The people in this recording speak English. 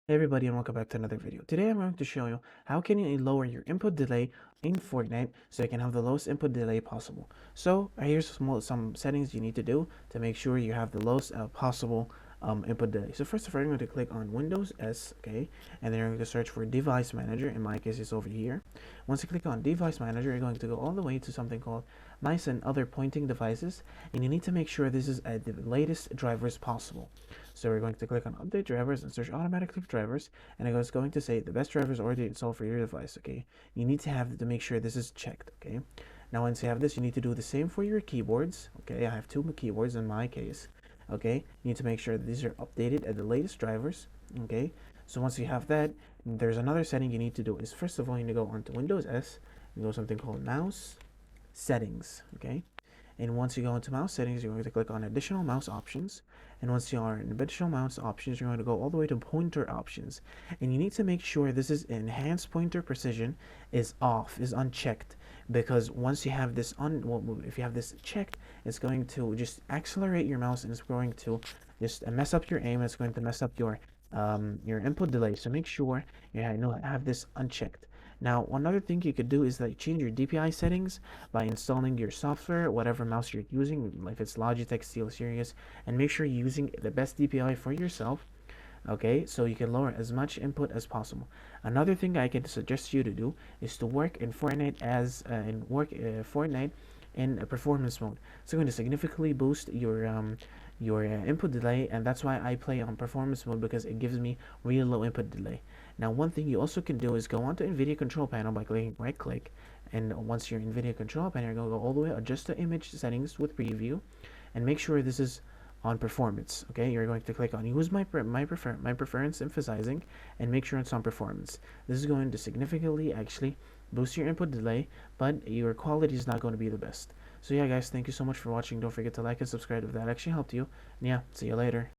Hey everybody and welcome back to another video. Today I'm going to show you how can you lower your input delay in Fortnite so you can have the lowest input delay possible. So here's some settings you need to do to make sure you have the lowest possible input delay. So first of all, you're going to click on Windows S, okay, and then you're going to search for Device Manager. In my case, it's over here. Once you click on Device Manager, you're going to go all the way to something called Mice and Other Pointing Devices, and you need to make sure this is at the latest drivers possible. So we're going to click on Update Drivers and search Automatically Drivers, and it's going to say the best drivers already installed for your device. Okay, you need to have to make sure this is checked. Okay, now once you have this, you need to do the same for your keyboards. Okay, I have two keyboards in my case. Okay, you need to make sure that these are updated at the latest drivers. Okay, so once you have that, there's another setting you need to do. Is first of all, you need to go onto Windows S and go something called Mouse Settings. Okay, and once you go into mouse settings, you're going to click on additional mouse options. And once you are in additional mouse options, you're going to go all the way to pointer options. And you need to make sure this is enhanced pointer precision is off, is unchecked. Because once you have this if you have this checked, it's going to just accelerate your mouse and it's going to just mess up your aim. It's going to mess up your input delay. So make sure you have this unchecked. Now, another thing you could do is like change your DPI settings by installing your software, whatever mouse you're using, if it's Logitech, SteelSeries, and make sure you're using the best DPI for yourself. Okay, so you can lower as much input as possible. Another thing I can suggest you to do is to work in Fortnite Fortnite in a performance mode. It's going to significantly boost your input delay, and that's why I play on performance mode because it gives me real low input delay. Now, one thing you also can do is go onto NVIDIA Control Panel by clicking right click, and once you're in NVIDIA Control Panel, you're going to go all the way adjust the image settings with preview, and make sure this is on performance. Okay, you're going to click on use my preference emphasizing, and make sure it's on performance. This is going to significantly actually boost your input delay, but your quality is not going to be the best. So yeah guys, thank you so much for watching. Don't forget to like and subscribe if that actually helped you, and yeah, see you later.